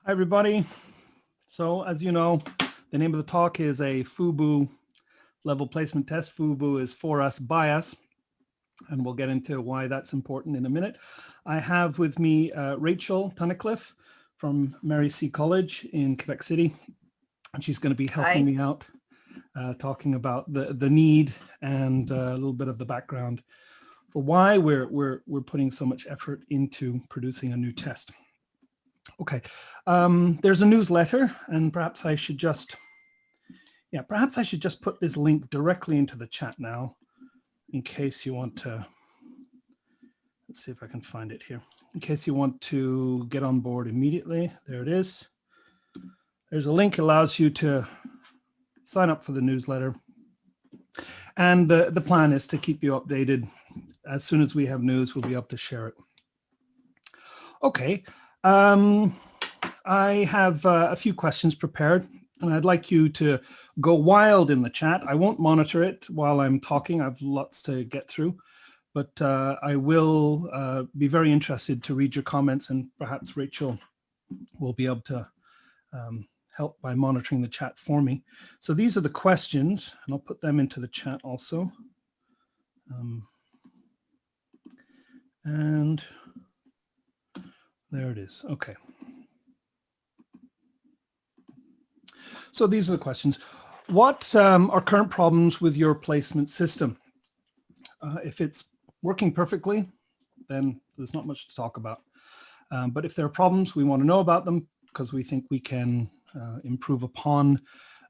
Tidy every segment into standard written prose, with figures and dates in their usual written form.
Hi, everybody. So as you know, the name of the talk is a FUBU level placement test. FUBU is for us, by us, and we'll get into why that's important in a minute. I have with me Rachel Tunnicliffe from Mary C. College in Quebec City, and she's going to be helping me out, talking about the need and a little bit of the background for why we're putting so much effort into producing a new test. Okay, there's a newsletter, and perhaps I should just put this link directly into the chat now, in case you want to. Let's see if I can find it here. In case you want to get on board immediately, there it is. There's a link that allows you to sign up for the newsletter, and the plan is to keep you updated. As soon as we have news, we'll be able to share it. Okay. I have a few questions prepared, and I'd like you to go wild in the chat. I won't monitor it while I'm talking. I have lots to get through, but I will be very interested to read your comments, and perhaps Rachel will be able to help by monitoring the chat for me. So these are the questions, and I'll put them into the chat also. And there it is. Okay. So these are the questions. What are current problems with your placement system? If it's working perfectly, then there's not much to talk about. But if there are problems, we want to know about them because we think we can improve upon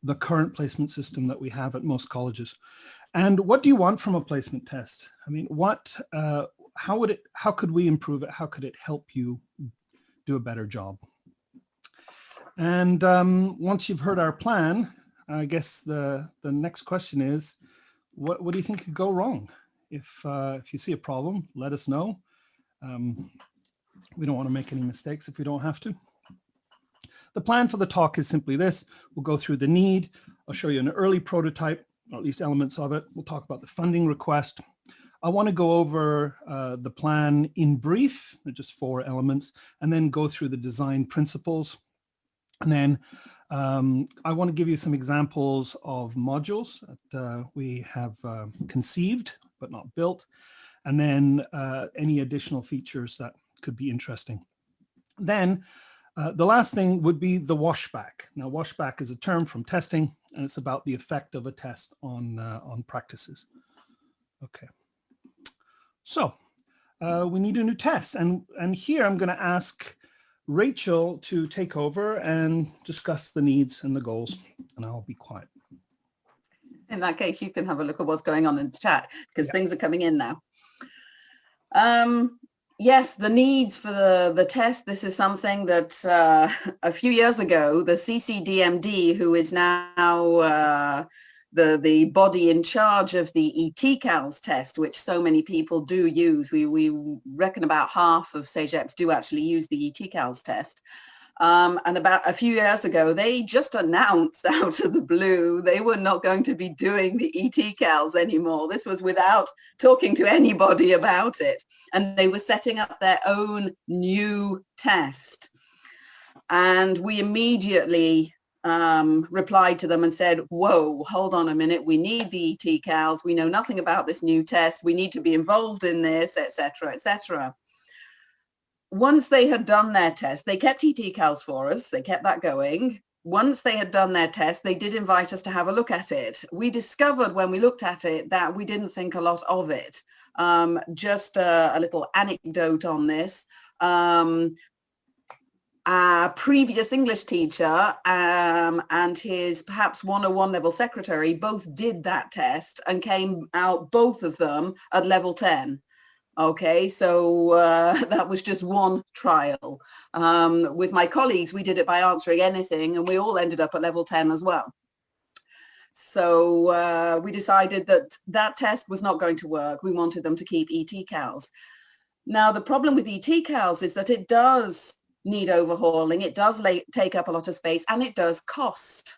the current placement system that we have at most colleges. And what do you want from a placement test? I mean, how could we improve it? How could it help you do a better job? And once you've heard our plan, I guess the next question is, what do you think could go wrong? If you see a problem, let us know. We don't want to make any mistakes if we don't have to. The plan for the talk is simply this. We'll go through the need. I'll show you an early prototype, or at least elements of it. We'll talk about the funding request. I want to go over the plan in brief, just 4 elements, and then go through the design principles. And then I want to give you some examples of modules that we have conceived but not built, and then any additional features that could be interesting. Then the last thing would be the washback. Now, washback is a term from testing, and it's about the effect of a test on practices. Okay. So we need a new test, and here I'm going to ask Rachel to take over and discuss the needs and the goals, and I'll be quiet. In that case, you can have a look at what's going on in the chat, because things are coming in now. Yes, the needs for the test. This is something that a few years ago, the CCDMD, who is now the body in charge of the ETCALS test, which so many people do use. We reckon about half of CEGEPs do actually use the ETCALS test. And about a few years ago, they just announced out of the blue they were not going to be doing the ETCALS anymore. This was without talking to anybody about it. And they were setting up their own new test. And we immediately replied to them and said, whoa, hold on a minute, we need the ETCALS, we know nothing about this new test, we need to be involved in this, etc., etc. Once they had done their test, they kept ETCALS for us, they kept that going. Once they had done their test, they did invite us to have a look at it. We discovered when we looked at it that we didn't think a lot of it. Just a little anecdote on this. Our previous English teacher and his perhaps 101 level secretary both did that test and came out, both of them, at level 10. Okay, so that was just one trial. With my colleagues, we did it by answering anything, and we all ended up at level 10 as well. So we decided that that test was not going to work. We wanted them to keep ETCALS. Now, the problem with ETCALS is that it does need overhauling, it does take up a lot of space, and it does cost.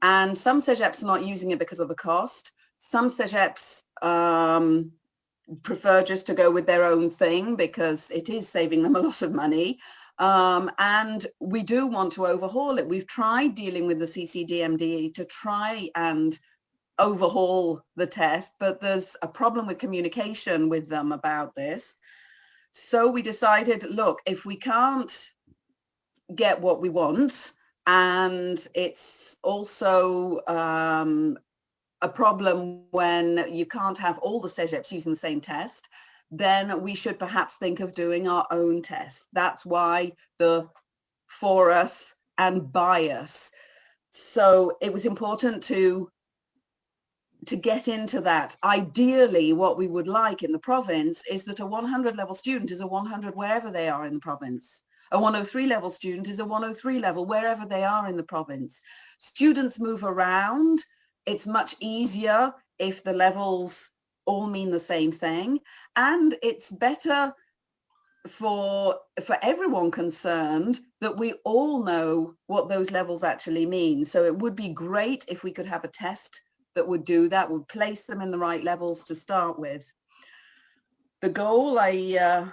And some CEGEPs are not using it because of the cost. Some CEGEPs prefer just to go with their own thing because it is saving them a lot of money. And we do want to overhaul it. We've tried dealing with the CCDMD to try and overhaul the test, but there's a problem with communication with them about this. So we decided, look, if we can't get what we want, and it's also a problem when you can't have all the CEGEPs using the same test, then we should perhaps think of doing our own test. That's why the for us and by us. So it was important to get into that. Ideally, what we would like in the province is that a 100 level student is a 100 wherever they are in the province. A 103 level student is a 103 level wherever they are in the province. Students move around. It's much easier if the levels all mean the same thing. And it's better for everyone concerned that we all know what those levels actually mean. So it would be great if we could have a test that would do that, would place them in the right levels to start with. The goal, I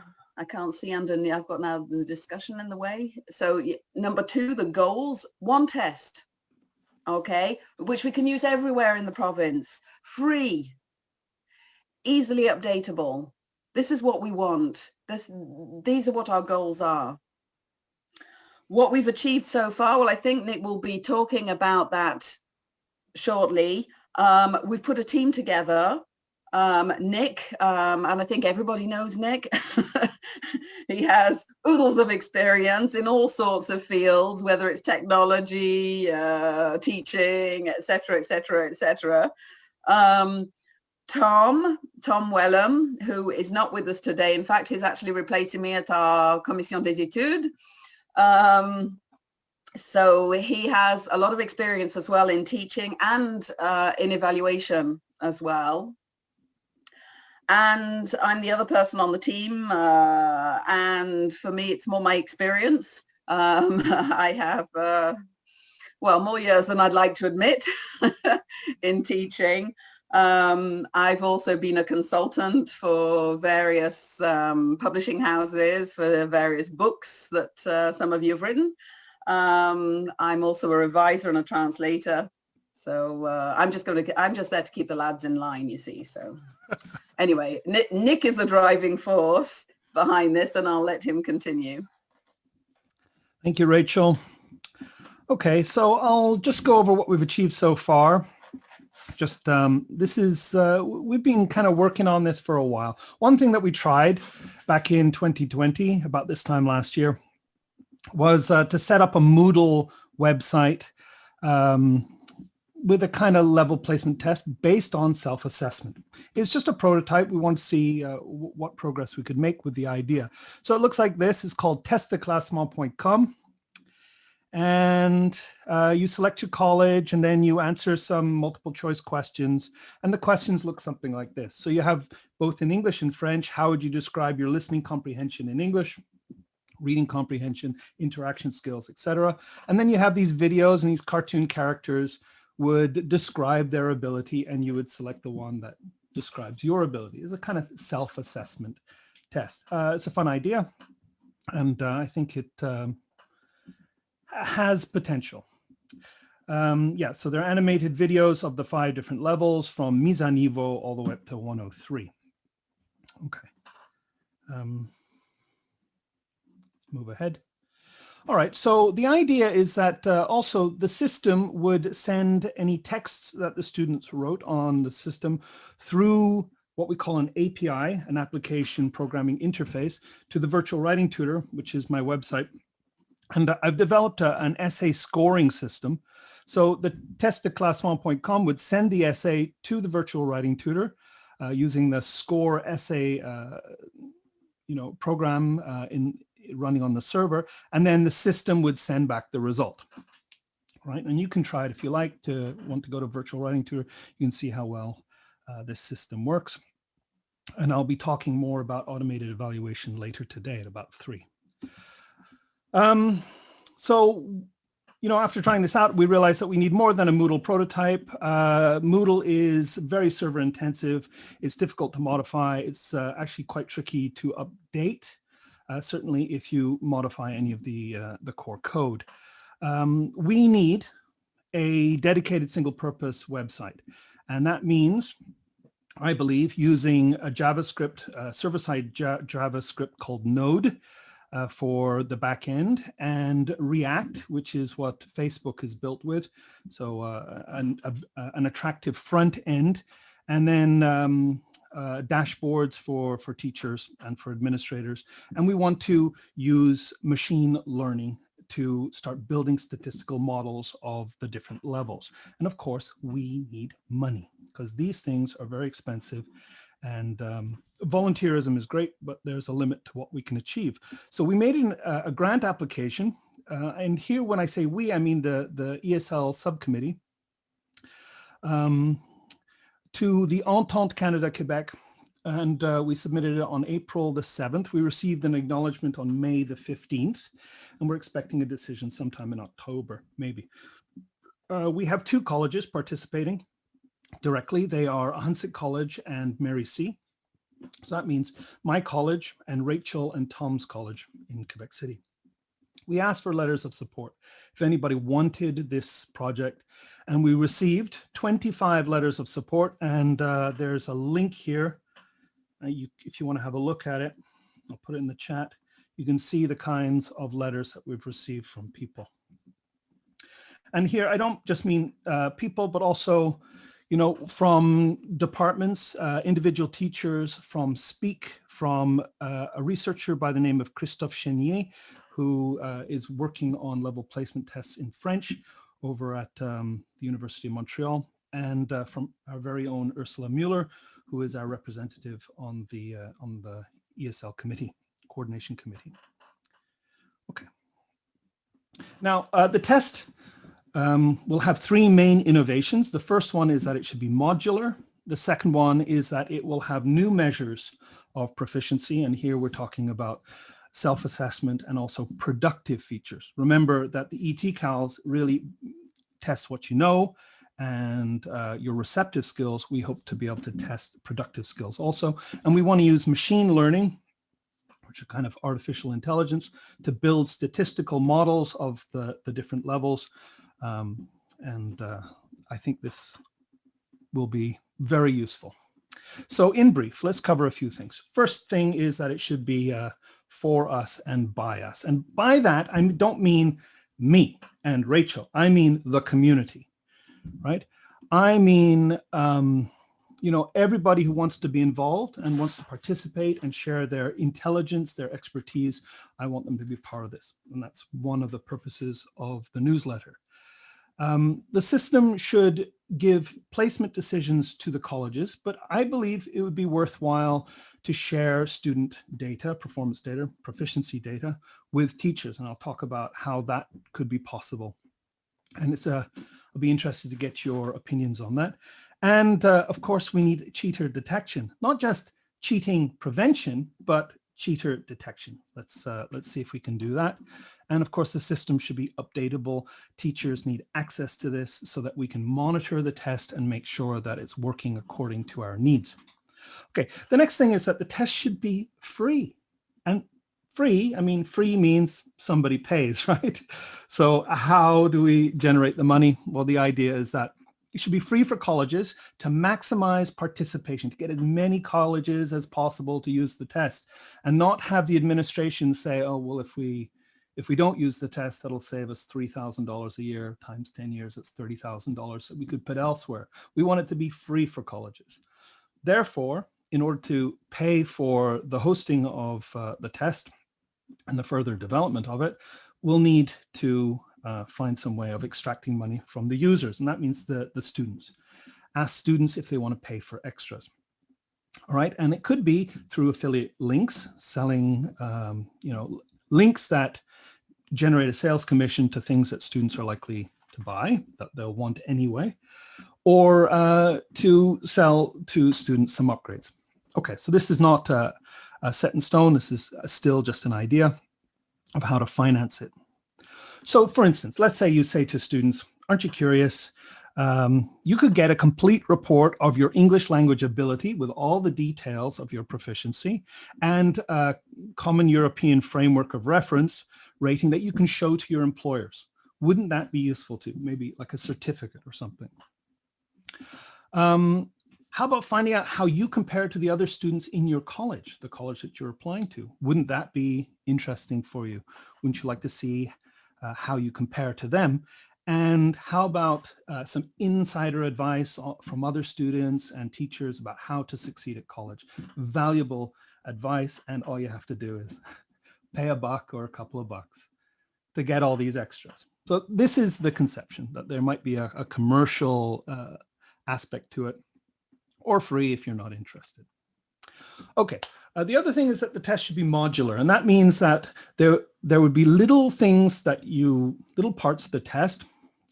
can't see underneath, I've got now the discussion in the way. So number 2, the goals, one test, okay, which we can use everywhere in the province, free, easily updatable. This is what we want. These are what our goals are. What we've achieved so far, well, I think Nick will be talking about that shortly. We've put a team together. Nick, and I think everybody knows Nick. He has oodles of experience in all sorts of fields, whether it's technology, teaching, etc., etc., etc. Tom Wellham, who is not with us today. In fact, he's actually replacing me at our Commission des Études. So he has a lot of experience as well in teaching and in evaluation as well. And I'm the other person on the team. And for me, it's more my experience. I have, well, more years than I'd like to admit in teaching. I've also been a consultant for various publishing houses for various books that some of you have written. I'm also a reviser and a translator. So I'm just there to keep the lads in line, you see. So anyway, Nick is the driving force behind this, and I'll let him continue. Thank you, Rachel. Okay, so I'll just go over what we've achieved so far. Just this is, we've been kind of working on this for a while. One thing that we tried back in 2020, about this time last year, was to set up a Moodle website with a kind of level placement test based on self-assessment. It's just a prototype. We want to see what progress we could make with the idea. So it looks like this. It's called testdeclassement.com. And you select your college, and then you answer some multiple choice questions. And the questions look something like this. So you have both in English and French. How would you describe your listening comprehension in English, reading comprehension, interaction skills, etc.? And then you have these videos, and these cartoon characters would describe their ability, and you would select the one that describes your ability. It's a kind of self-assessment test. It's a fun idea, and I think it has potential. Yeah, so they're animated videos of the 5 different levels from mise à niveau all the way up to 103. Okay. Let's move ahead. All right, so the idea is that also the system would send any texts that the students wrote on the system through what we call an API, an application programming interface, to the virtual writing tutor, which is my website. And I've developed an essay scoring system. So the testdeclassement.com would send the essay to the virtual writing tutor using the score essay program running on the server, and then the system would send back the result. Right, and you can try it if you want to go to virtual writing tutor. You can see how well this system works. And I'll be talking more about automated evaluation later today at about 3. So, after trying this out, we realized that we need more than a Moodle prototype. Moodle is very server intensive. It's difficult to modify. It's actually quite tricky to update. certainly if you modify any of the core code. We need a dedicated single-purpose website, and that means, I believe, using a JavaScript, server-side JavaScript called Node for the back end, and React, which is what Facebook is built with, so an attractive front end, and then dashboards for teachers and for administrators. And we want to use machine learning to start building statistical models of the different levels. And of course, we need money because these things are very expensive, and volunteerism is great, but there's a limit to what we can achieve. So we made a grant application, and here when I say we, I mean the ESL subcommittee, to the Entente Canada Quebec, and we submitted it on April the 7th. We received an acknowledgement on May the 15th, and we're expecting a decision sometime in October, maybe. We have 2 colleges participating directly. They are Hunsick College and Mary C. So that means my college and Rachel and Tom's college in Quebec City. We asked for letters of support if anybody wanted this project, and we received 25 letters of support, and there's a link here. If you want to have a look at it, I'll put it in the chat. You can see the kinds of letters that we've received from people. And here, I don't just mean people, but also, you know, from departments, individual teachers, from Speak, from a researcher by the name of Christophe Chenier, who is working on level placement tests in French over at the University of Montreal, and from our very own Ursula Mueller, who is our representative on the ESL committee, coordination committee. Okay. Now, the test will have 3 main innovations. The first one is that it should be modular. The second one is that it will have new measures of proficiency, and here we're talking about self-assessment and also productive features. Remember that the ET-CALs really test what you know, and your receptive skills, we hope to be able to test productive skills also. And we want to use machine learning, which are kind of artificial intelligence, to build statistical models of the different levels. I think this will be very useful. So in brief, let's cover a few things. First thing is that it should be for us and by us. And by that, I don't mean me and Rachel. I mean the community, right? I mean, you know, everybody who wants to be involved and wants to participate and share their intelligence, their expertise. I want them to be part of this. And that's one of the purposes of the newsletter. The system should give placement decisions to the colleges, but I believe it would be worthwhile to share student data, performance data, proficiency data with teachers. And I'll talk about how that could be possible. And I'll be interested to get your opinions on that. And of course, we need cheater detection, not just cheating prevention, but cheater detection. Let's see if we can do that. And of course, the system should be updatable. Teachers need access to this so that we can monitor the test and make sure that it's working according to our needs. Okay, the next thing is that the test should be free. And free, I mean, free means somebody pays, right? So how do we generate the money? Well, the idea is that it should be free for colleges to maximize participation, to get as many colleges as possible to use the test, and not have the administration say, oh, well, if we don't use the test, that'll save us $3,000 a year times 10 years. It's $30,000 that we could put elsewhere. We want it to be free for colleges. Therefore, in order to pay for the hosting of the test and the further development of it, we'll need to find some way of extracting money from the users, and that means the students. Ask students if they want to pay for extras. All right, and it could be through affiliate links, selling you know, links that generate a sales commission to things that students are likely to buy, that they'll want anyway, or to sell to students some upgrades. Okay, so this is not set in stone. This is still just an idea of how to finance it. So for instance, let's say you say to students, aren't you curious? You could get a complete report of your English language ability with all the details of your proficiency and a common European framework of reference rating that you can show to your employers. Wouldn't that be useful too? Maybe like a certificate or something. How about finding out how you compare to the other students in your college, the college that you're applying to? Wouldn't that be interesting for you? Wouldn't you like to see how you compare to them? And how about some insider advice from other students and teachers about how to succeed at college? Valuable advice, and all you have to do is pay a buck or a couple of bucks to get all these extras. So this is the conception, that there might be a commercial aspect to it, or free if you're not interested. Okay, the other thing is that the test should be modular, and that means that there would be little things that little parts of the test.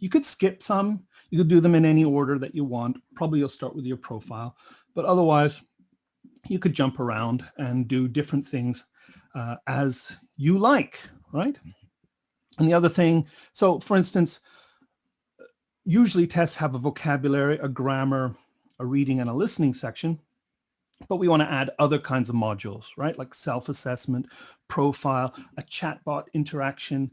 You could skip some, you could do them in any order that you want. Probably you'll start with your profile, but otherwise you could jump around and do different things as you like, right? And the other thing, so for instance, usually tests have a vocabulary, a grammar, a reading and a listening section, but we want to add other kinds of modules, right? Like self-assessment, profile, a chatbot interaction,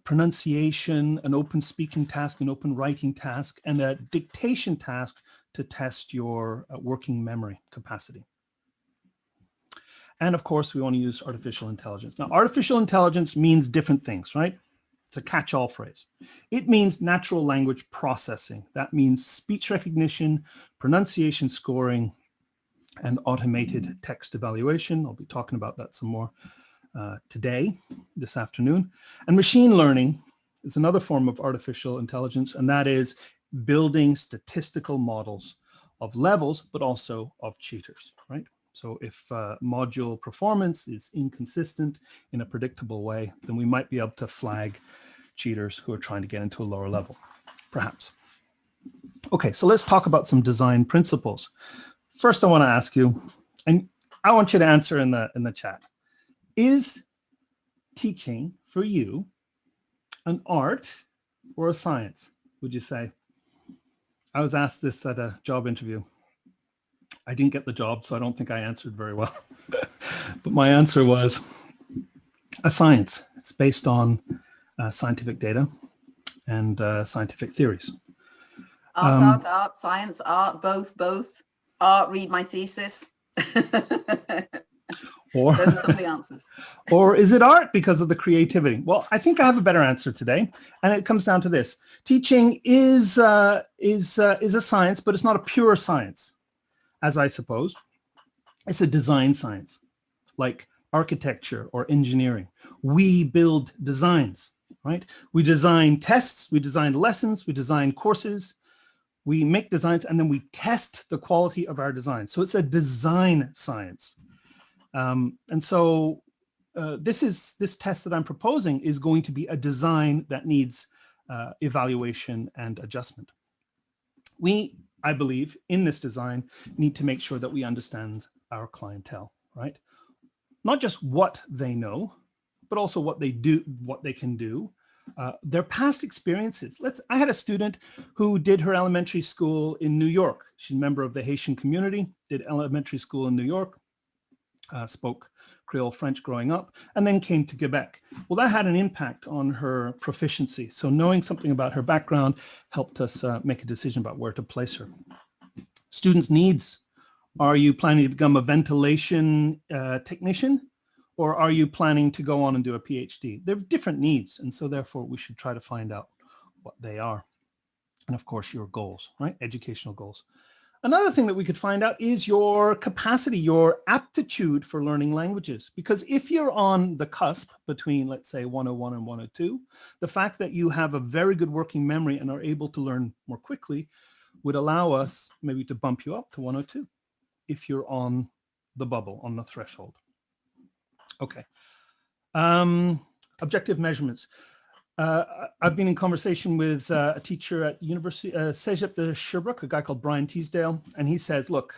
pronunciation, an open speaking task, an open writing task, and a dictation task to test your working memory capacity. And of course, we want to use artificial intelligence. Now, artificial intelligence means different things, right? It's a catch-all phrase. It means natural language processing. That means speech recognition, pronunciation scoring, and automated text evaluation. I'll be talking about that some more today, this afternoon. And machine learning is another form of artificial intelligence, and that is building statistical models of levels, but also of cheaters, right? So if module performance is inconsistent in a predictable way, then we might be able to flag cheaters who are trying to get into a lower level, perhaps. Okay, so let's talk about some design principles. First, I want to ask you, and I want you to answer in the chat, is teaching for you an art or a science, would you say? I was asked this at a job interview. I didn't get the job, so I don't think I answered very well. But my answer was a science. It's based on scientific data and scientific theories. Art, science, art, both. Art, read my thesis. Or, those are some of the answers. Or is it art because of the creativity? Well, I think I have a better answer today, and it comes down to this. Teaching is a science, but it's not a pure science, as I suppose. It's a design science, like architecture or engineering. We build designs, right? We design tests, we design lessons, we design courses, we make designs, and then we test the quality of our designs. So it's a design science. And so this test that I'm proposing is going to be a design that needs evaluation and adjustment. We, I believe, in this design, need to make sure that we understand our clientele, right? Not just what they know, but also what they do, what they can do, their past experiences. I had a student who did her elementary school in New York. She's a member of the Haitian community, did elementary school in New York, spoke Creole French growing up, and then came to Quebec. Well, that had an impact on her proficiency. So knowing something about her background helped us make a decision about where to place her. Students' needs. Are you planning to become a ventilation technician? Or are you planning to go on and do a PhD? They're different needs, and so therefore we should try to find out what they are. And of course, your goals, right? Educational goals. Another thing that we could find out is your capacity, your aptitude for learning languages. Because if you're on the cusp between, let's say, 101 and 102, the fact that you have a very good working memory and are able to learn more quickly would allow us maybe to bump you up to 102 if you're on the bubble, on the threshold. Okay. Objective measurements. I've been in conversation with a teacher at University Cégep de Sherbrooke, a guy called Brian Teasdale, and he says, look,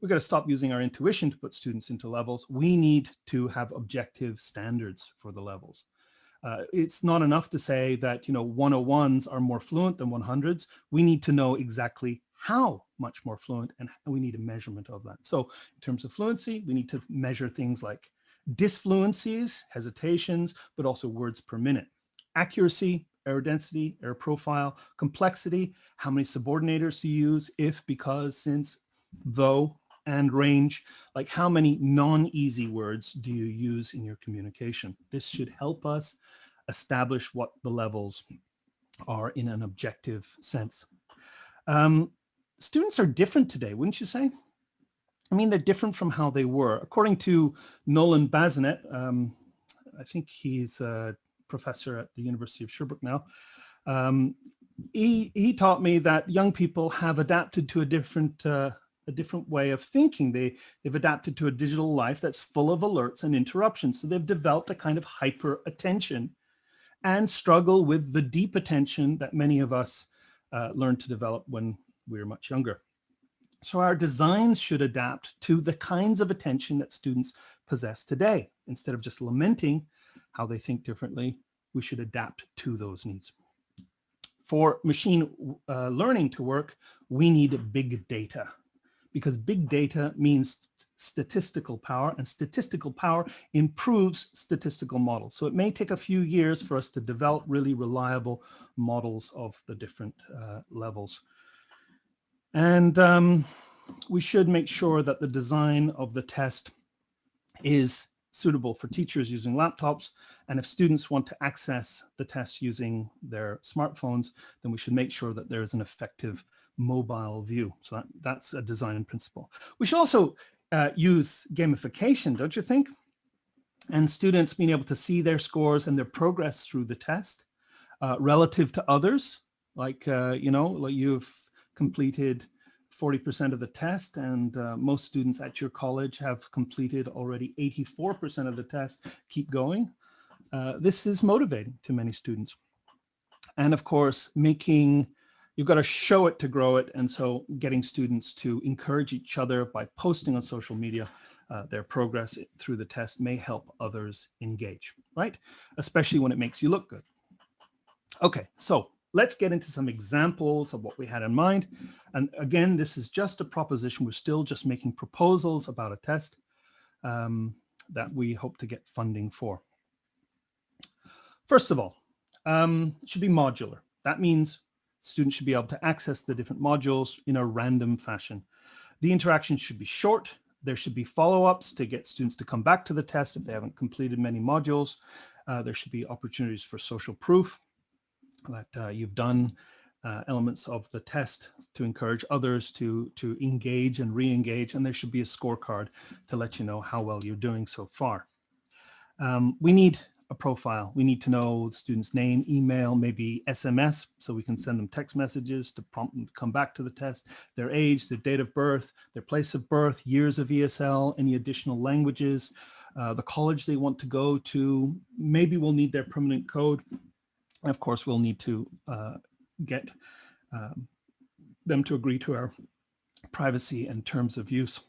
we've got to stop using our intuition to put students into levels. We need to have objective standards for the levels. It's not enough to say that, 101s are more fluent than 100s. We need to know exactly how much more fluent, and we need a measurement of that. So in terms of fluency, we need to measure things like disfluencies, hesitations, but also words per minute. Accuracy, error density, error profile, complexity, how many subordinators do you use, if, because, since, though, and range, like how many non-easy words do you use in your communication. This should help us establish what the levels are in an objective sense. Students are different today, wouldn't you say? I mean, they're different from how they were. According to Nolan Bazinet, I think he's a professor at the University of Sherbrooke now, he taught me that young people have adapted to a different way of thinking. They've adapted to a digital life that's full of alerts and interruptions. So they've developed a kind of hyper attention and struggle with the deep attention that many of us learned to develop when we were much younger. So our designs should adapt to the kinds of attention that students possess today. Instead of just lamenting how they think differently, we should adapt to those needs. For machine learning to work, we need big data, because big data means statistical power, and statistical power improves statistical models. So it may take a few years for us to develop really reliable models of the different levels. And we should make sure that the design of the test is suitable for teachers using laptops. And if students want to access the test using their smartphones, then we should make sure that there is an effective mobile view. So that's a design principle. We should also use gamification, don't you think? And students being able to see their scores and their progress through the test relative to others, like, like you've completed 40% of the test, and most students at your college have completed already 84% of the test. Keep going. This is motivating to many students. And of course, you've got to show it to grow it. And so getting students to encourage each other by posting on social media their progress through the test may help others engage, right? Especially when it makes you look good. Okay, so let's get into some examples of what we had in mind. And again, this is just a proposition. We're still just making proposals about a test that we hope to get funding for. First of all, it should be modular. That means students should be able to access the different modules in a random fashion. The interaction should be short. There should be follow-ups to get students to come back to the test if they haven't completed many modules. There should be opportunities for social proof that you've done elements of the test to encourage others to engage and re-engage, and there should be a scorecard to let you know how well you're doing so far. We need a profile. We need to know the student's name, email, maybe SMS, so we can send them text messages to prompt them to come back to the test, their age, their date of birth, their place of birth, years of ESL, any additional languages, the college they want to go to. Maybe we'll need their permanent code. And of course, we'll need to get them to agree to our privacy and terms of use.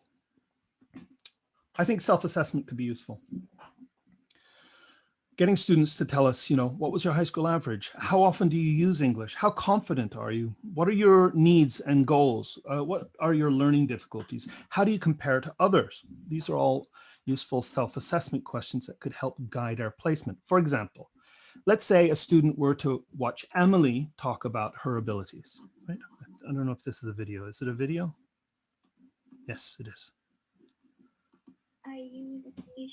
I think self-assessment could be useful. Getting students to tell us, what was your high school average? How often do you use English? How confident are you? What are your needs and goals? What are your learning difficulties? How do you compare to others? These are all useful self-assessment questions that could help guide our placement. For example, let's say a student were to watch Emily talk about her abilities, right? I don't know if this is a video. Is it a video? Yes, it is. I use English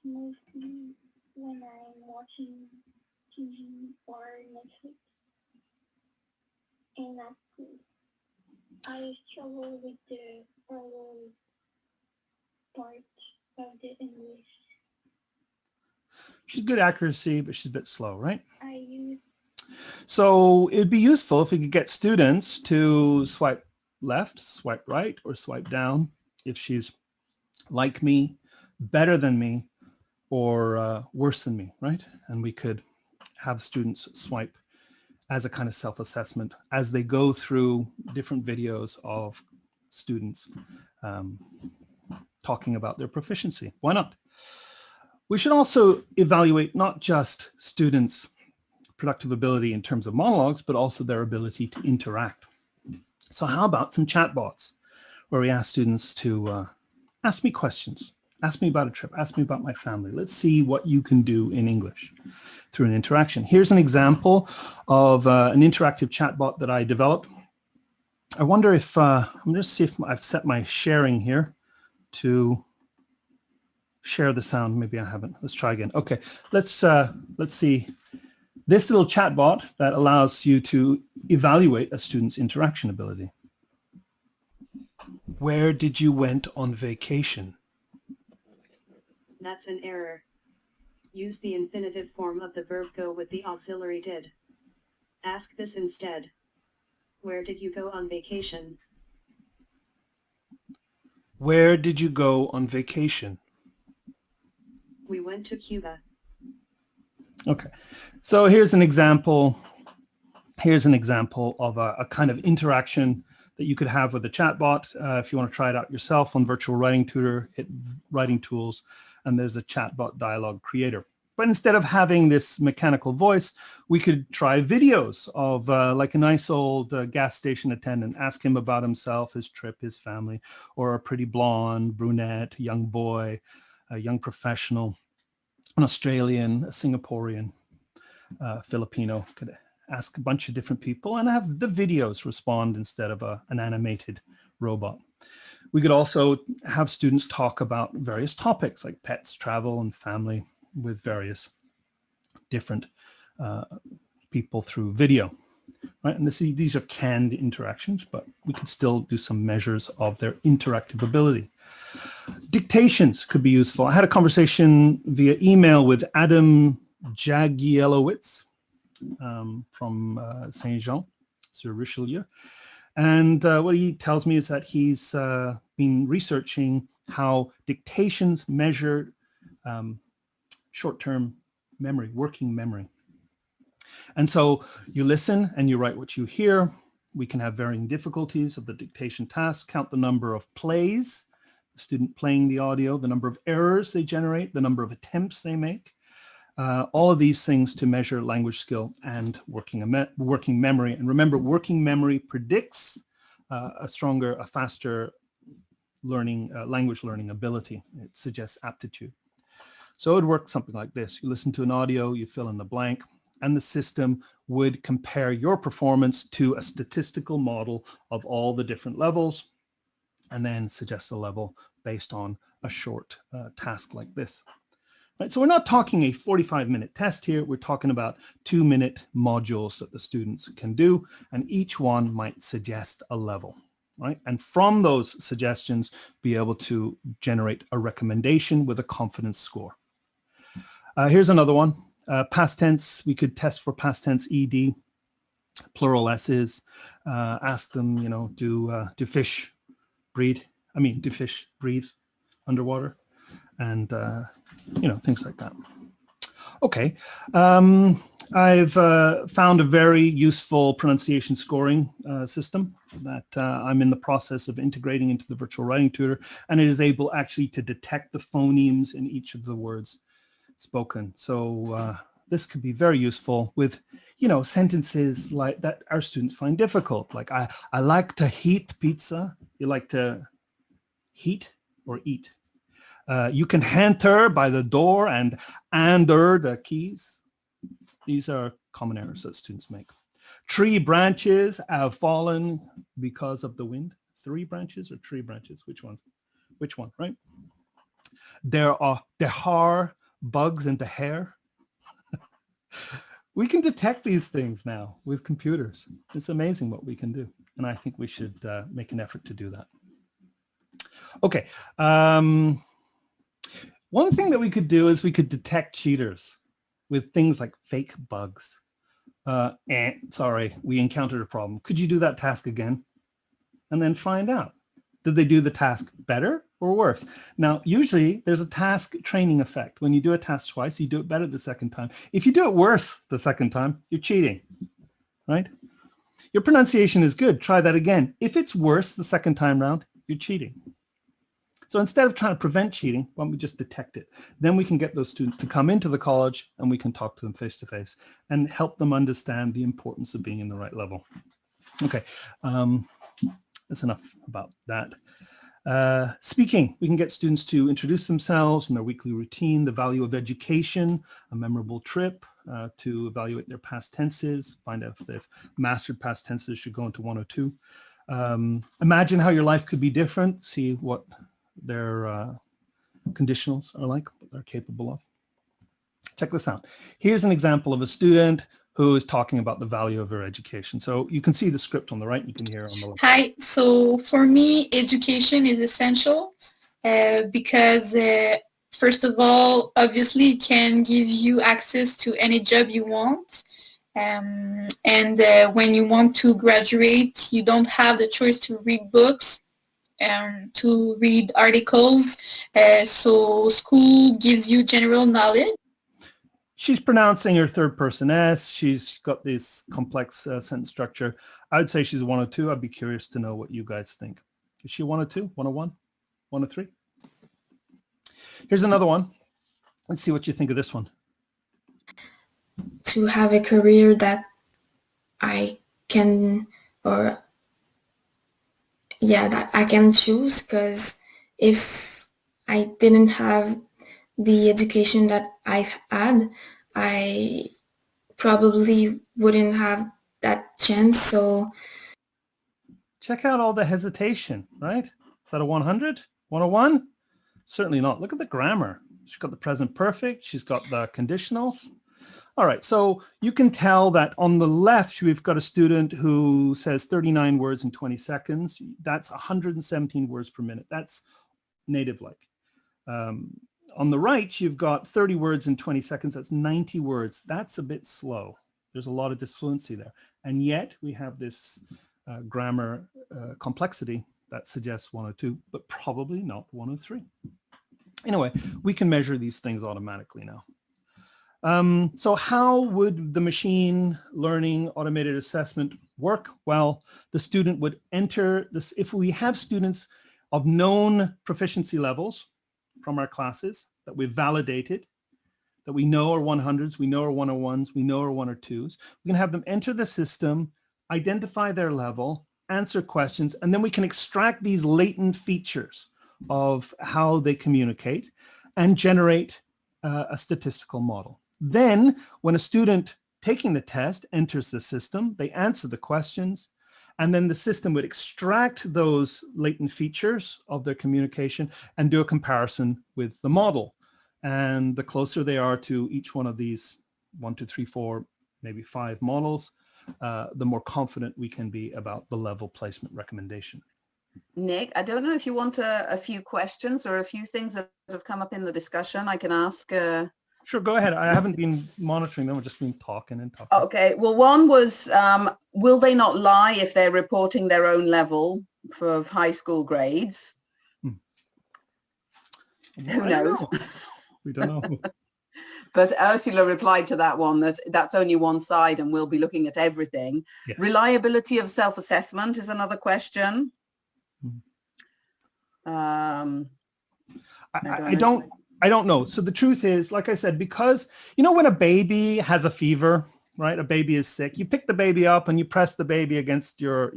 mostly when I'm watching TV or Netflix. And at school, I struggle with the oral part of the English. She's good accuracy, but she's a bit slow, right? So it'd be useful if we could get students to swipe left, swipe right, or swipe down if she's like me, better than me, or worse than me, right? And we could have students swipe as a kind of self-assessment as they go through different videos of students talking about their proficiency. Why not? We should also evaluate not just students' productive ability in terms of monologues, but also their ability to interact. So how about some chatbots where we ask students to ask me questions, ask me about a trip, ask me about my family. Let's see what you can do in English through an interaction. Here's an example of an interactive chatbot that I developed. I wonder if, I'm going to see if I've set my sharing here to share the sound. Maybe I haven't. Let's try again. Okay, let's see. This little chatbot that allows you to evaluate a student's interaction ability. Where did you went on vacation? That's an error. Use the infinitive form of the verb go with the auxiliary did. Ask this instead. Where did you go on vacation? Where did you go on vacation? We went to Cuba. Okay, so here's an example. Here's an example of a kind of interaction that you could have with a chatbot. If you want to try it out yourself on Virtual Writing Tutor, hit Writing Tools, and there's a chatbot dialogue creator. But instead of having this mechanical voice, we could try videos of like a nice old gas station attendant, ask him about himself, his trip, his family, or a pretty blonde, brunette, young boy, a young professional, an Australian, a Singaporean, Filipino. Could ask a bunch of different people and have the videos respond instead of an animated robot. We could also have students talk about various topics like pets, travel, and family with various different people through video. Right? And these are canned interactions, but we could still do some measures of their interactive ability. Dictations could be useful. I had a conversation via email with Adam Jagielowitz from Saint-Jean sur Richelieu. And what he tells me is that he's been researching how dictations measure short-term memory, working memory. And so you listen and you write what you hear. We can have varying difficulties of the dictation task, count the number of plays, the student playing the audio, the number of errors they generate, the number of attempts they make. All of these things to measure language skill and working memory. And remember, working memory predicts a stronger, a faster learning, language learning ability. It suggests aptitude. So it would work something like this. You listen to an audio, you fill in the blank, and the system would compare your performance to a statistical model of all the different levels and then suggest a level based on a short task like this. Right, so we're not talking a 45-minute test here. We're talking about 2-minute modules that the students can do, and each one might suggest a level, right? And from those suggestions, be able to generate a recommendation with a confidence score. Here's another one. Past tense, we could test for past tense ED, plural S's, ask them, you know, do fish breathe? Do fish breathe underwater? And, you know, things like that. Okay. I've found a very useful pronunciation scoring system that I'm in the process of integrating into the Virtual Writing Tutor, and it is able actually to detect the phonemes in each of the words spoken. So this could be very useful with, you know, sentences like that our students find difficult. Like, I like to heat pizza. You like to heat or eat? You can enter by the door and under the keys. These are common errors that students make. Tree branches have fallen because of the wind. 3 branches or tree branches? Which ones? Which one, right? There are bugs in the hair. We can detect these things now with computers. It's amazing what we can do. And I think we should make an effort to do that. Okay. One thing that we could do is we could detect cheaters with things like fake bugs. Sorry, we encountered a problem. Could you do that task again? And then find out. Did they do the task better or worse? Now, usually there's a task training effect. When you do a task twice, you do it better the second time. If you do it worse the second time, you're cheating, right? Your pronunciation is good. Try that again. If it's worse the second time round, you're cheating. So instead of trying to prevent cheating, why don't we just detect it? Then we can get those students to come into the college and we can talk to them face to face and help them understand the importance of being in the right level. Okay, that's enough about that. Speaking, we can get students to introduce themselves and their weekly routine, the value of education, a memorable trip, to evaluate their past tenses, find out if they've mastered past tenses, should go into 102. Imagine how your life could be different, see what their conditionals are like, what they're capable of. Check this out. Here's an example of a student who is talking about the value of her education. So you can see the script on the right, you can hear it on the left. Hi, so for me, education is essential because first of all, obviously it can give you access to any job you want. And when you want to graduate, you don't have the choice to read books, to read articles. So school gives you general knowledge. She's pronouncing her third person S. She's got this complex sentence structure. I would say she's a 102. I'd be curious to know what you guys think. Is she a 102, 101, 103? Here's another one. Let's see what you think of this one. To have a career that I can, that I can choose, because if I didn't have the education that I've had, I probably wouldn't have that chance. So check out all the hesitation, right? Is that a 100, 101? Certainly not. Look at the grammar. She's got the present perfect. She's got the conditionals. All right, so you can tell that on the left, we've got a student who says 39 words in 20 seconds. That's 117 words per minute. That's native-like. On the right, you've got 30 words in 20 seconds. That's 90 words. That's a bit slow. There's a lot of disfluency there. And yet we have this grammar complexity that suggests 102, but probably not 103. Anyway, we can measure these things automatically now. So how would the machine learning automated assessment work? Well, the student would enter this. If we have students of known proficiency levels from our classes that we've validated, that we know are 100s, we know are 101s, we know are 102s, we can have them enter the system, identify their level, answer questions, and then we can extract these latent features of how they communicate and generate a statistical model. Then when a student taking the test enters the system, they answer the questions, and then the system would extract those latent features of their communication and do a comparison with the model. And the closer they are to each one of these 1, 2, 3, 4, maybe 5 models, the more confident we can be about the level placement recommendation. Nick, I don't know if you want a few questions or a few things that have come up in the discussion I can ask. Sure, go ahead. I haven't been monitoring them. I've just been talking and talking. Okay. Well, one was, will they not lie if they're reporting their own level for high school grades? Who knows? We don't know. But Ursula replied to that one that that's only one side and we'll be looking at everything. Yes. Reliability of self-assessment is another question. I don't know. So the truth is, like I said, because, you know, when a baby has a fever, right? A baby is sick. You pick the baby up and you press the baby against your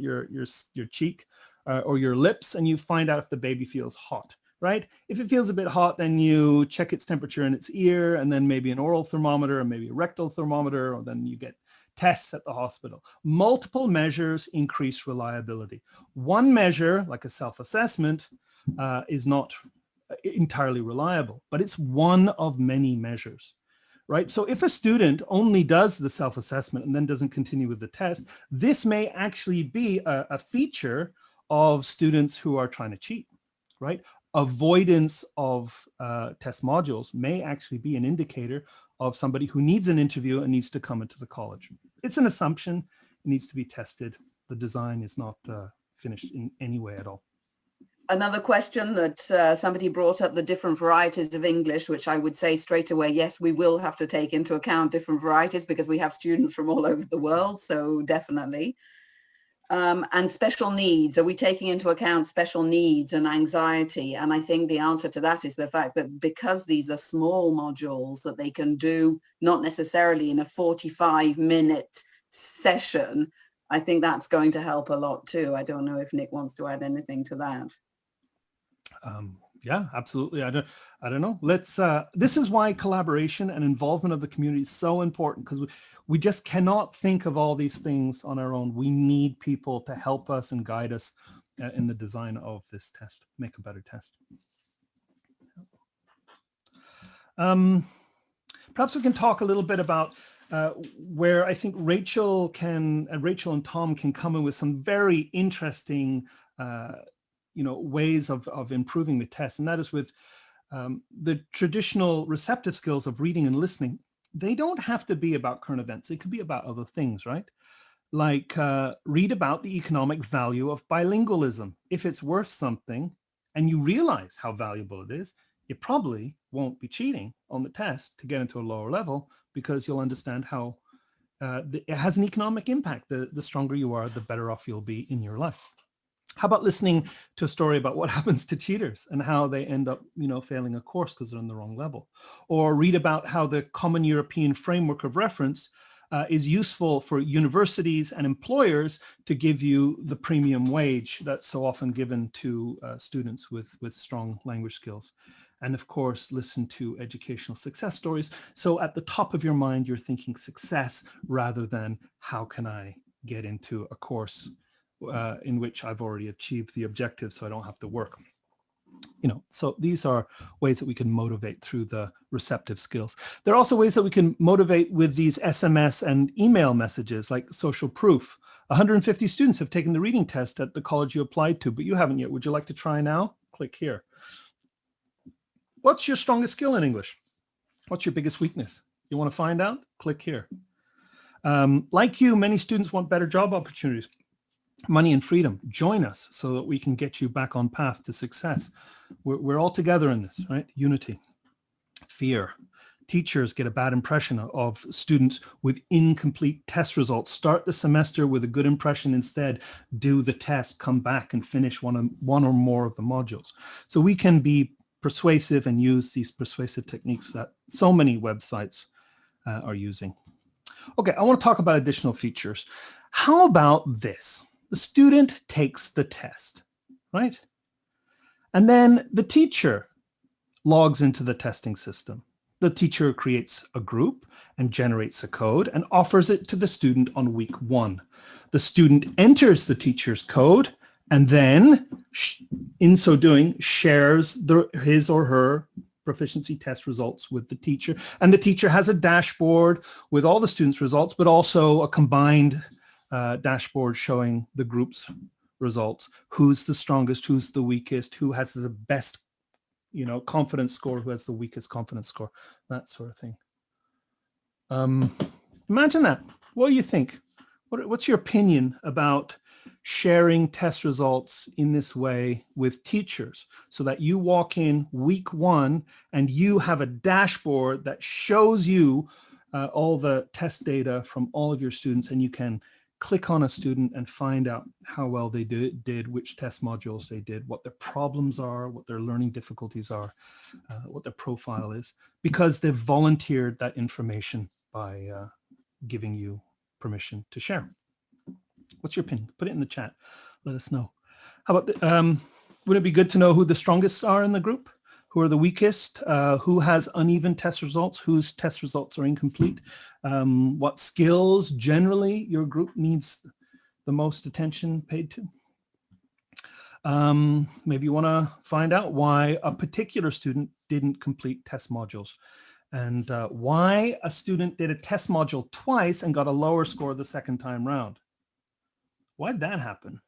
cheek or your lips, and you find out if the baby feels hot, right? If it feels a bit hot, then you check its temperature in its ear, and then maybe an oral thermometer and maybe a rectal thermometer, or then you get tests at the hospital. Multiple measures increase reliability. One measure, like a self-assessment, is not entirely reliable, but it's one of many measures, right? So if a student only does the self-assessment and then doesn't continue with the test, this may actually be a feature of students who are trying to cheat, right? Avoidance of test modules may actually be an indicator of somebody who needs an interview and needs to come into the college. It's an assumption. It needs to be tested. The design is not finished in any way at all. Another question that somebody brought up, the different varieties of English, which I would say straight away, yes, we will have to take into account different varieties because we have students from all over the world, so definitely. And special needs. Are we taking into account special needs and anxiety? And I think the answer to that is the fact that because these are small modules that they can do not necessarily in a 45-minute session, I think that's going to help a lot too. I don't know if Nick wants to add anything to that. Yeah, absolutely. I don't know. Let's. This is why collaboration and involvement of the community is so important, because we just cannot think of all these things on our own. We need people to help us and guide us in the design of this test, make a better test. Perhaps we can talk a little bit about where I think Rachel and Tom can come in with some very interesting ways of improving the test, and that is with the traditional receptive skills of reading and listening. They don't have to be about current events. It could be about other things, right? Like read about the economic value of bilingualism. If it's worth something and you realize how valuable it is, you probably won't be cheating on the test to get into a lower level, because you'll understand how it has an economic impact. The stronger you are, the better off you'll be in your life. How about listening to a story about what happens to cheaters and how they end up, failing a course because they're on the wrong level? Or read about how the Common European Framework of Reference is useful for universities and employers to give you the premium wage that's so often given to students with strong language skills. And of course, listen to educational success stories. So at the top of your mind, you're thinking success rather than how can I get into a course in which I've already achieved the objective so I don't have to work. So these are ways that we can motivate through the receptive skills. There are also ways that we can motivate with these SMS and email messages, like social proof. 150 students have taken the reading test at the college you applied to, but you haven't yet. Would you like to try now? Click here. What's your strongest skill in English? What's your biggest weakness? You want to find out? Click here. Like you, many students want better job opportunities, money and freedom. Join us so that we can get you back on path to success. We're all together in this, right? Unity. Fear. Teachers get a bad impression of students with incomplete test results. Start the semester with a good impression instead. Do the test, come back and finish one or more of the modules. So we can be persuasive and use these persuasive techniques that so many websites are using. Okay, I want to talk about additional features. How about this? The student takes the test, right? And then the teacher logs into the testing system. The teacher creates a group and generates a code and offers it to the student on week 1. The student enters the teacher's code and then, in so doing, shares his or her proficiency test results with the teacher. And the teacher has a dashboard with all the students' results, but also a combined dashboard showing the group's results. Who's the strongest, who's the weakest, who has the best, confidence score, who has the weakest confidence score, that sort of thing. Imagine that. What do you think? What's your opinion about sharing test results in this way with teachers, so that you walk in week 1 and you have a dashboard that shows you all the test data from all of your students, and you can click on a student and find out how well they did, which test modules they did, what their problems are, what their learning difficulties are, what their profile is, because they've volunteered that information by giving you permission to share. What's your opinion? Put it in the chat. Let us know. How about, would it be good to know who the strongest are in the group? Who are the weakest? Who has uneven test results? Whose test results are incomplete? What skills generally your group needs the most attention paid to? Maybe you want to find out why a particular student didn't complete test modules, and why a student did a test module twice and got a lower score the second time round. Why did that happen?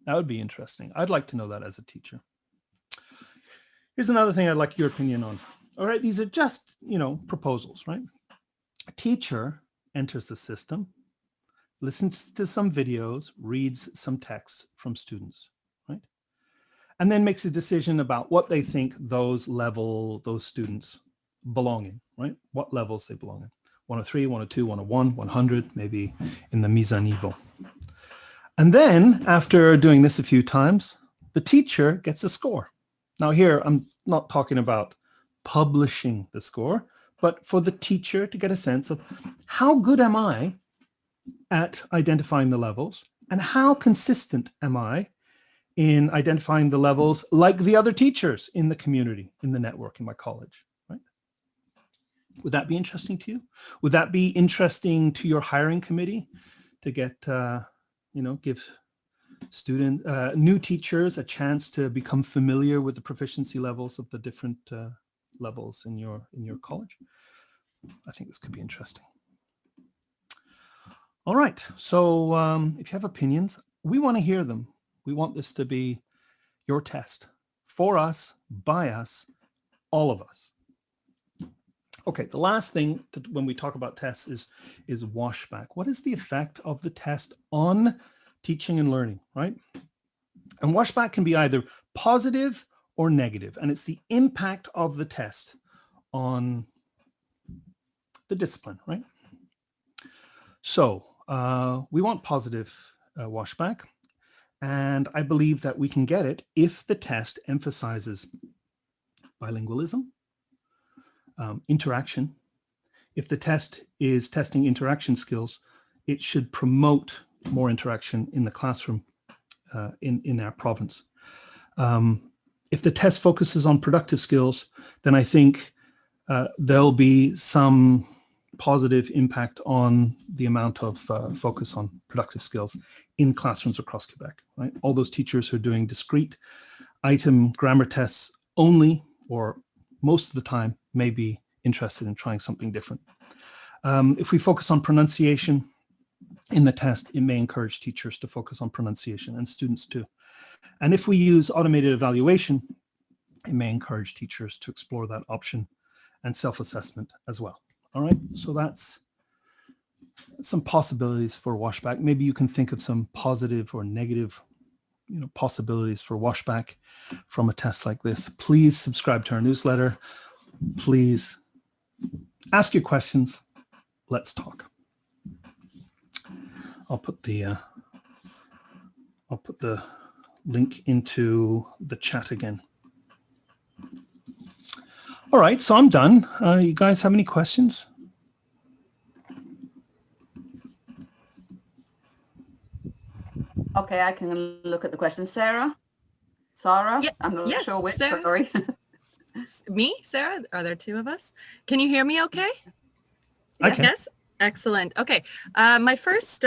That would be interesting. I'd like to know that as a teacher. Here's another thing I'd like your opinion on. All right, these are just, proposals, right? A teacher enters the system, listens to some videos, reads some texts from students, right? And then makes a decision about what they think those students belong in, right? What levels they belong in. 103, 102, 101, 100, maybe in the mise à niveau. And then after doing this a few times, the teacher gets a score. Now here, I'm not talking about publishing the score, but for the teacher to get a sense of how good am I at identifying the levels and how consistent am I in identifying the levels like the other teachers in the community, in the network, in my college, right? Would that be interesting to you? Would that be interesting to your hiring committee to get, give new teachers a chance to become familiar with the proficiency levels of the different levels in your college? I think this could be interesting. All right, so if you have opinions, we want to hear them. We want this to be your test for us, by us, all of us. Okay, the last thing when we talk about tests is washback. What is the effect of the test on teaching and learning, right? And washback can be either positive or negative, and it's the impact of the test on the discipline, right? So we want positive washback, and I believe that we can get it if the test emphasizes bilingualism, interaction. If the test is testing interaction skills, it should promote more interaction in the classroom in our province. If the test focuses on productive skills, then I think there'll be some positive impact on the amount of focus on productive skills in classrooms across Quebec, right? All those teachers who are doing discrete item grammar tests only, or most of the time, may be interested in trying something different. If we focus on pronunciation in the test, it may encourage teachers to focus on pronunciation, and students too. And if we use automated evaluation, it may encourage teachers to explore that option and self-assessment as well. All right, so that's some possibilities for washback. Maybe you can think of some positive or negative, possibilities for washback from a test like this. Please subscribe to our newsletter. Please ask your questions. Let's talk. I'll put the link into the chat again. All right, so I'm done. You guys have any questions? Okay, I can look at the questions. Sarah? Yeah, I'm not sure which, Sarah. sorry. Me, Sarah? Are there two of us? Can you hear me okay? I can. Yes? Excellent. Okay. My first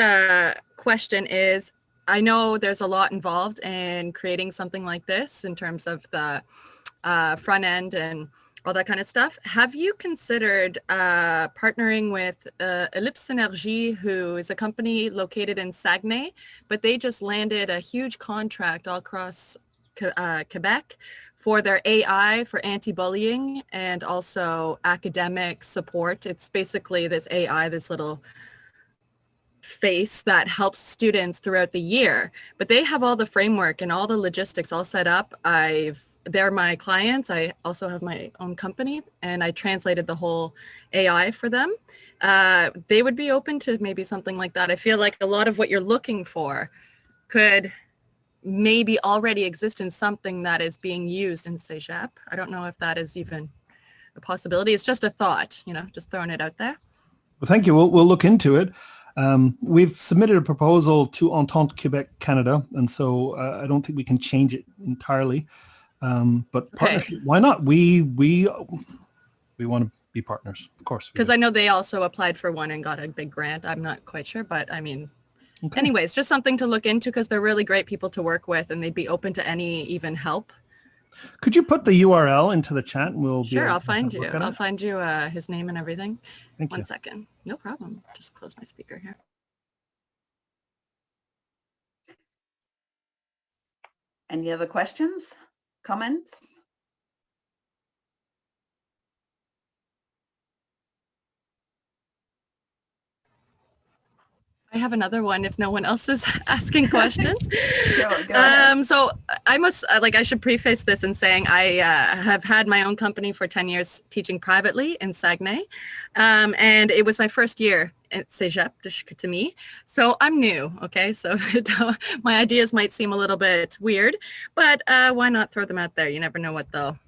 question is, I know there's a lot involved in creating something like this in terms of the front end and all that kind of stuff. Have you considered partnering with Ellipse Energy, who is a company located in Saguenay, but they just landed a huge contract all across Quebec for their AI for anti-bullying and also academic support. It's basically this AI, this little face that helps students throughout the year, but they have all the framework and all the logistics all set up. They're my clients. I also have my own company, and I translated the whole AI for them. They would be open to maybe something like that. I feel like a lot of what you're looking for could maybe already exist in something that is being used in Cégep. I don't know if that is even a possibility. It's just a thought, just throwing it out there. Well, thank you. We'll look into it. We've submitted a proposal to Entente Quebec Canada, and so I don't think we can change it entirely. But partnership, why not? We want to be partners, of course. Because I know they also applied for one and got a big grant. I'm not quite sure, but I mean, anyways, just something to look into because they're really great people to work with, and they'd be open to any even help. Could you put the URL into the chat, and we'll Sure, I'll find you. I'll find you his name and everything. Thank you. 1 second. No problem. Just close my speaker here. Any other questions, comments? I have another one if no one else is asking questions. Go ahead. So I should preface this in saying I have had my own company for 10 years teaching privately in Saguenay. And it was my first year cégep to me. So I'm new, okay? So my ideas might seem a little bit weird, but why not throw them out there? You never know what they'll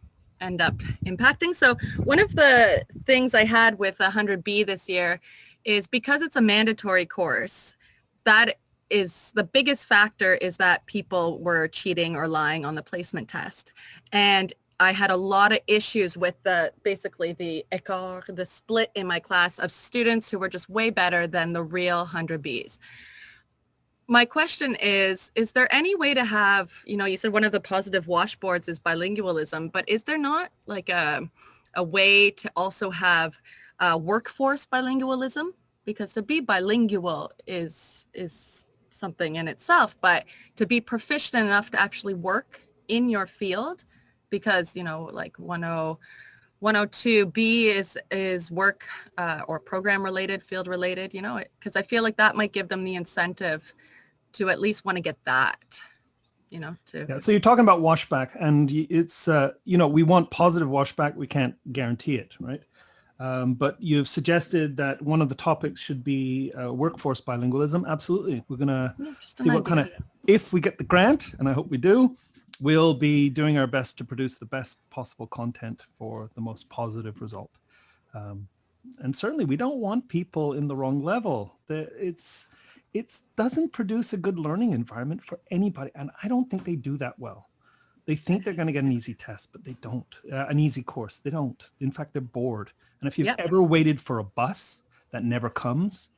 end up impacting. So one of the things I had with 100B this year is because it's a mandatory course, that is the biggest factor is that people were cheating or lying on the placement test. And I had a lot of issues with basically the écart, the split in my class of students who were just way better than the real 100Bs. My question is there any way to have, you said one of the positive washboards is bilingualism, but is there not like a way to also have workforce bilingualism? Because to be bilingual is something in itself, but to be proficient enough to actually work in your field, because, like 102B is work or program related, field related, because I feel like that might give them the incentive to at least want to get that, to. Yeah, so you're talking about washback, and it's, we want positive washback. We can't guarantee it, right? But you've suggested that one of the topics should be workforce bilingualism. Absolutely. We're going to see what kind of, if we get the grant, and I hope we do, we'll be doing our best to produce the best possible content for the most positive result. And certainly we don't want people in the wrong level. It doesn't produce a good learning environment for anybody. And I don't think they do that well. They think they're going to get an easy test, but they don't. An easy course, they don't. In fact, they're bored. And if you've ever waited for a bus that never comes,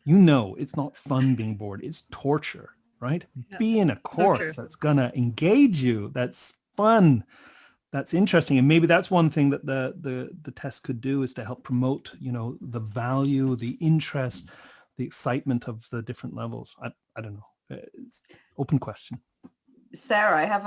it's not fun being bored. It's torture, right? Yeah. Be in a course that's going to engage you. That's fun. That's interesting. And maybe that's one thing that the test could do, is to help promote, the value, the interest, the excitement of the different levels. I don't know. It's open question. Sarah, I have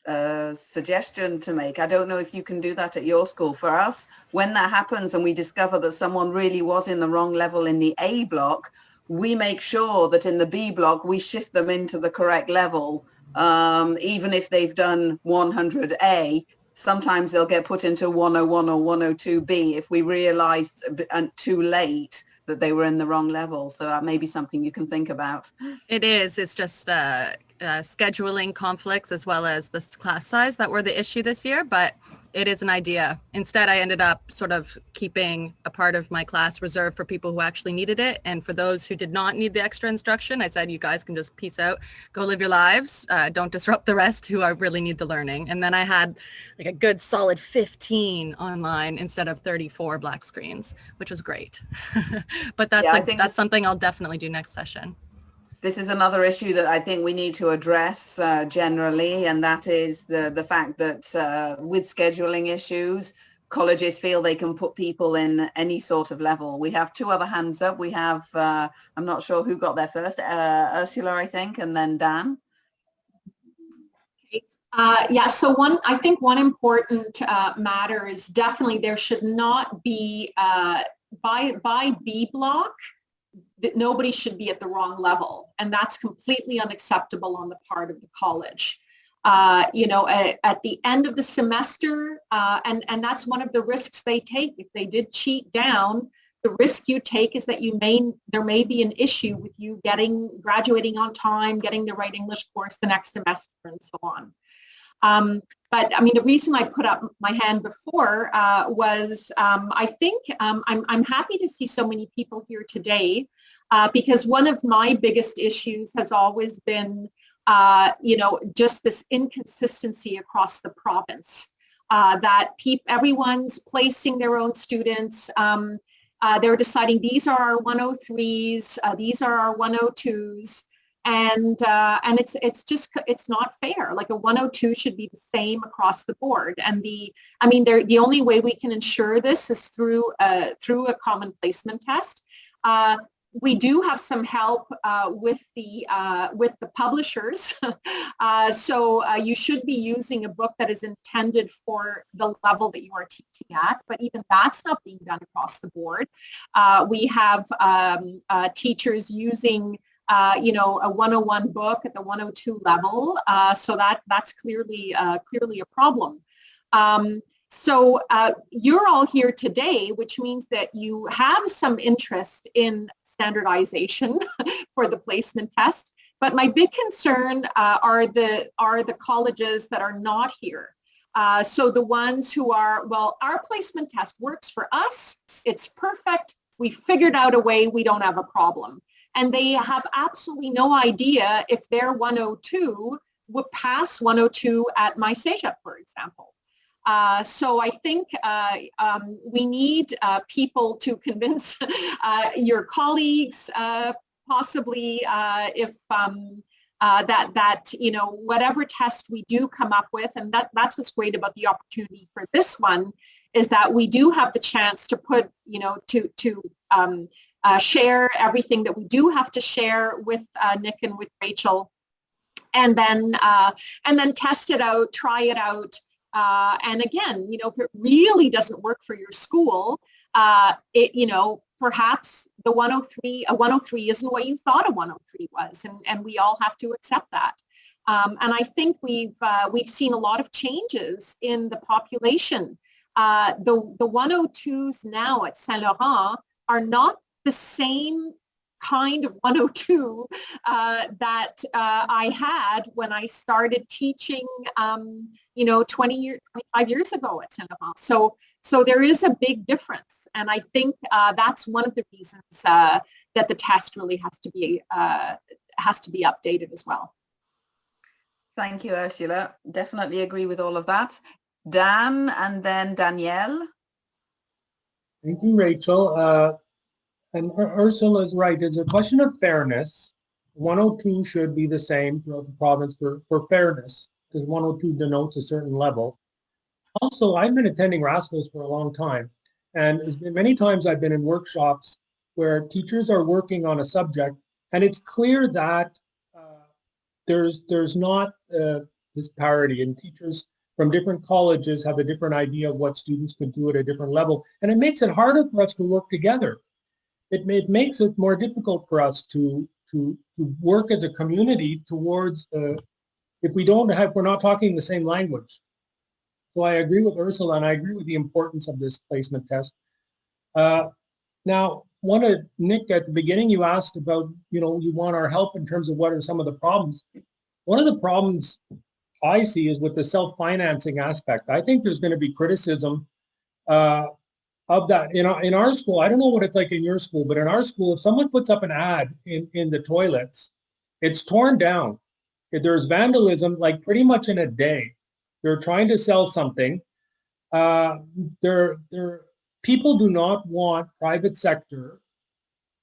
a suggestion to make. I don't know if you can do that at your school. For us, when that happens and we discover that someone really was in the wrong level in the A block, we make sure that in the B block, we shift them into the correct level. Even if they've done 100A, sometimes they'll get put into 101 or 102B if we realize too late that they were in the wrong level. So that may be something you can think about. It is. It's just scheduling conflicts as well as the class size that were the issue this year, but it is an idea. Instead, I ended up sort of keeping a part of my class reserved for people who actually needed it. And for those who did not need the extra instruction, I said, you guys can just peace out, go live your lives. Don't disrupt the rest who really need the learning. And then I had like a good solid 15 online instead of 34 black screens, which was great. But that's something I'll definitely do next session. This is another issue that I think we need to address generally, and that is the fact that with scheduling issues, colleges feel they can put people in any sort of level. We have two other hands up. We have, I'm not sure who got there first, Ursula, I think, and then Dan. So I think one important matter is definitely there should not be, by B block, that nobody should be at the wrong level. And that's completely unacceptable on the part of the college. At the end of the semester, and that's one of the risks they take. If they did cheat down, the risk you take is that there may be an issue with you graduating on time, getting the right English course the next semester, and so on. But I mean, the reason I put up my hand before was I think I'm happy to see so many people here today because one of my biggest issues has always been, just this inconsistency across the province, that everyone's placing their own students. They're deciding these are our 103s, these are our 102s. And it's not fair. Like a 102 should be the same across the board. And the only way we can ensure this is through a common placement test. We do have some help with the publishers. So you should be using a book that is intended for the level that you are teaching at, but even that's not being done across the board. We have teachers using a 101 book at the 102 level, so that's clearly a problem. So you're all here today, which means that you have some interest in standardization for the placement test. But my big concern are the colleges that are not here. So the ones who are, well, our placement test works for us. It's perfect. We figured out a way. We don't have a problem. And they have absolutely no idea if their 102 would pass 102 at my CEGEP, for example. So I think we need people to convince your colleagues, possibly if that you know, whatever test we do come up with, and that's what's great about the opportunity for this one, is that we do have the chance to put, you know, to share everything that we do have to share with Nick and with Rachel, and then test it out, try it out. And again, you know, if it really doesn't work for your school, you know, perhaps a 103 isn't what you thought a 103 was, and we all have to accept that. And I think we've seen a lot of changes in the population. The 102s now at Saint Laurent are not the same kind of 102 that I had when I started teaching, you know, 25 years ago at Saint Laurent. So there is a big difference, and I think that's one of the reasons that the test really has to be updated as well. Thank you, Ursula. Definitely agree with all of that. Dan, and then Danielle. Thank you, Rachel. And Ursula is right. It's a question of fairness. 102 should be the same throughout the province for fairness, because 102 denotes a certain level. Also, I've been attending RASCOs for a long time, and there's been many times I've been in workshops where teachers are working on a subject, and it's clear that there's not this parity, and teachers from different colleges have a different idea of what students could do at a different level, and it makes it harder for us to work together. It makes it more difficult for us to work as a community towards, if we're not talking the same language. So I agree with Ursula, and I agree with the importance of this placement test. Now, Nick, at the beginning, you asked about, you know, you want our help in terms of what are some of the problems. One of the problems I see is with the self-financing aspect. I think there's going to be criticism of that. In our school, I don't know what it's like in your school, but in our school, if someone puts up an ad in the toilets, it's torn down. If there's vandalism, like pretty much in a day. They're trying to sell something. People do not want private sector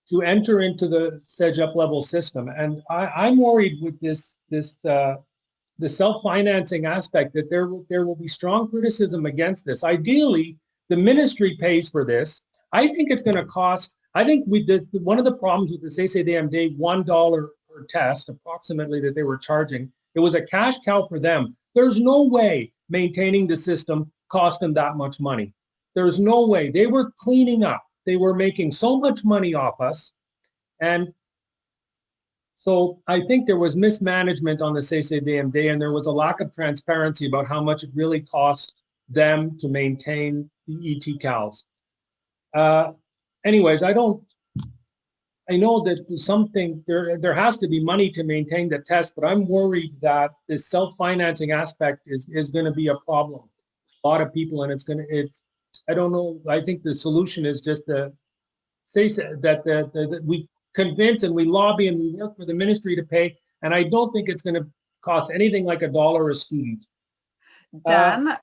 to enter into the CEGEP level system, and I'm worried with the self-financing aspect that there will be strong criticism against this. Ideally, the ministry pays for this. I think it's going to cost. I think one of the problems with the CCDMD, $1 per test, approximately, that they were charging. It was a cash cow for them. There's no way maintaining the system cost them that much money. There's no way. They were cleaning up. They were making so much money off us. And so I think there was mismanagement on the CCDMD, and there was a lack of transparency about how much it really cost them to maintain the ET-CALs. Anyways, I know that there has to be money to maintain the test, but I'm worried that this self-financing aspect is going to be a problem. A lot of people, and I don't know. I think the solution is just to say that we convince and we lobby and we work for the ministry to pay, and I don't think it's going to cost anything like $1 a student. Dan,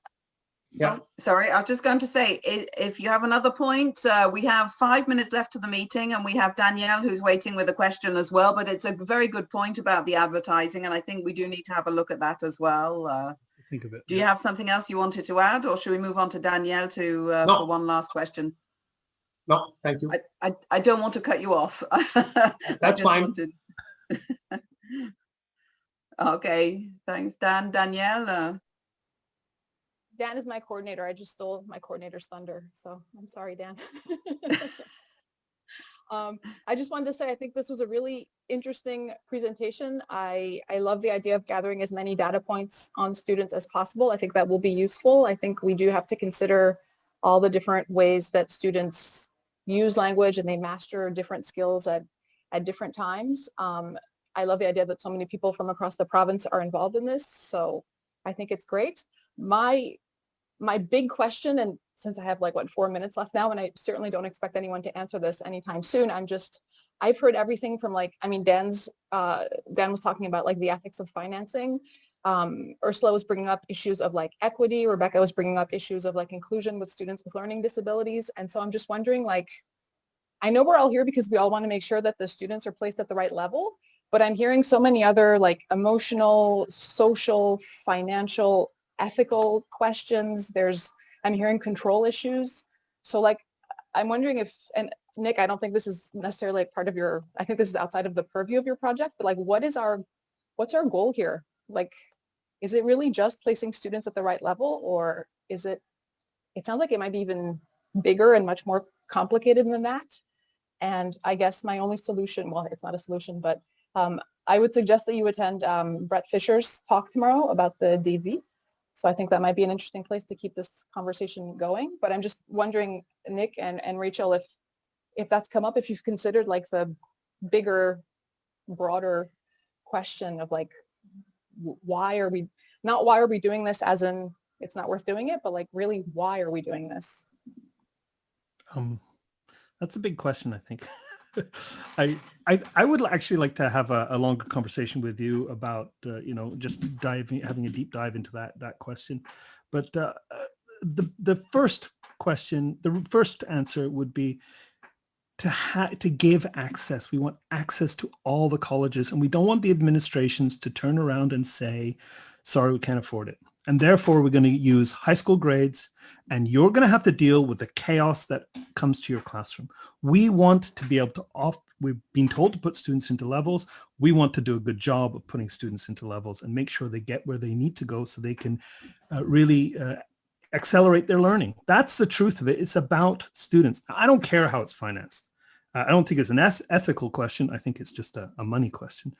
yeah. Oh, sorry, I was just going to say, if you have another point, we have 5 minutes left of the meeting, and we have Danielle who's waiting with a question as well, but it's a very good point about the advertising, and I think we do need to have a look at that as well. Think of it. Do you have something else you wanted to add, or should we move on to Danielle for one last question? No, thank you. I don't want to cut you off. That's fine. Okay, thanks, Dan. Danielle? Dan is my coordinator. I just stole my coordinator's thunder, so I'm sorry, Dan. I just wanted to say, I think this was a really interesting presentation. I love the idea of gathering as many data points on students as possible. I think that will be useful. I think we do have to consider all the different ways that students use language and they master different skills at different times. I love the idea that so many people from across the province are involved in this. So I think it's great. My big question, and since I have like, what, 4 minutes left now, and I certainly don't expect anyone to answer this anytime soon, I've heard everything from like, I mean, Dan was talking about like the ethics of financing. Ursula was bringing up issues of like equity. Rebecca was bringing up issues of like inclusion with students with learning disabilities. And so I'm just wondering, like, I know we're all here because we all want to make sure that the students are placed at the right level, but I'm hearing so many other like emotional, social, financial, ethical questions. I'm hearing control issues. So like, I'm wondering if, and Nick, I don't think this is necessarily like part of your, I think this is outside of the purview of your project, but like, what's our goal here? Like, is it really just placing students at the right level, or is it sounds like it might be even bigger and much more complicated than that. And I guess my only solution, well, it's not a solution, but I would suggest that you attend Brett Fisher's talk tomorrow about the DV. So I think that might be an interesting place to keep this conversation going. But I'm just wondering, Nick and Rachel, if that's come up, if you've considered like the bigger, broader question of like, why are we doing this, as in it's not worth doing it, but like really, why are we doing this? That's a big question, I think. I would actually like to have a longer conversation with you about, just having a deep dive into that question. But the first question, the first answer would be to give access. We want access to all the colleges, and we don't want the administrations to turn around and say, sorry, we can't afford it. And therefore, we're going to use high school grades, and you're going to have to deal with the chaos that comes to your classroom. We want to be able to we've been told to put students into levels. We want to do a good job of putting students into levels and make sure they get where they need to go so they can really accelerate their learning. That's the truth of it. It's about students. I don't care how it's financed. I don't think it's an ethical question. I think it's just a money question.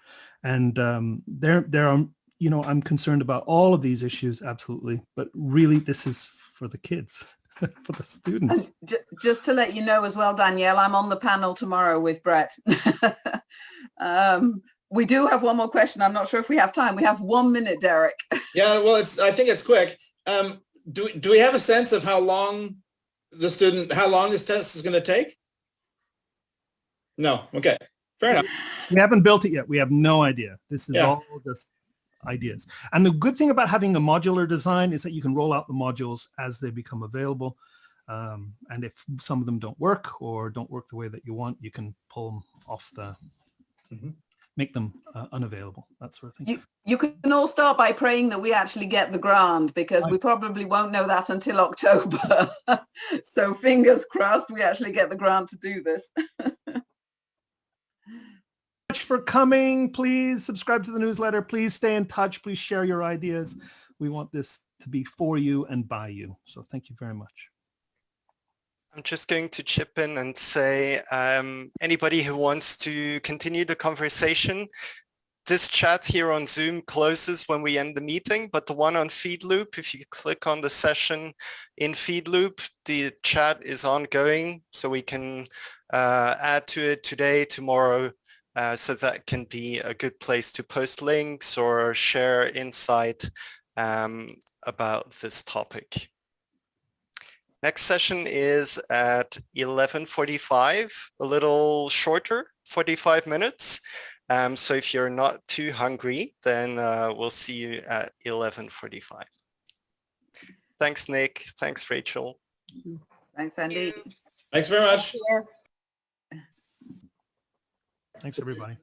And there are, I'm concerned about all of these issues, absolutely. But really, this is for the kids, for the students. Just to let you know as well, Danielle, I'm on the panel tomorrow with Brett. We do have one more question. I'm not sure if we have time. We have 1 minute, Derek. Yeah, well, I think it's quick. Do we have a sense of how long this test is going to take? No. Okay. Fair enough. We haven't built it yet. We have no idea. This is all just ideas. And the good thing about having a modular design is that you can roll out the modules as they become available. And if some of them don't work or don't work the way that you want, you can pull them off make them unavailable, that sort of thing. You can all start by praying that we actually get the grant, because we probably won't know that until October. So fingers crossed we actually get the grant to do this. Much for coming. Please subscribe to the newsletter. Please stay in touch. Please share your ideas. We want this to be for you and by you. So thank you very much. I'm just going to chip in and say, anybody who wants to continue the conversation, this chat here on Zoom closes when we end the meeting, but the one on FeedLoop, if you click on the session in FeedLoop, the chat is ongoing, so we can add to it today, tomorrow, so that can be a good place to post links or share insight about this topic. Next session is at 11:45, a little shorter, 45 minutes. So if you're not too hungry, then we'll see you at 11:45. Thanks, Nick. Thanks, Rachel. Thanks, Andy. Thanks very much. Thanks, everybody.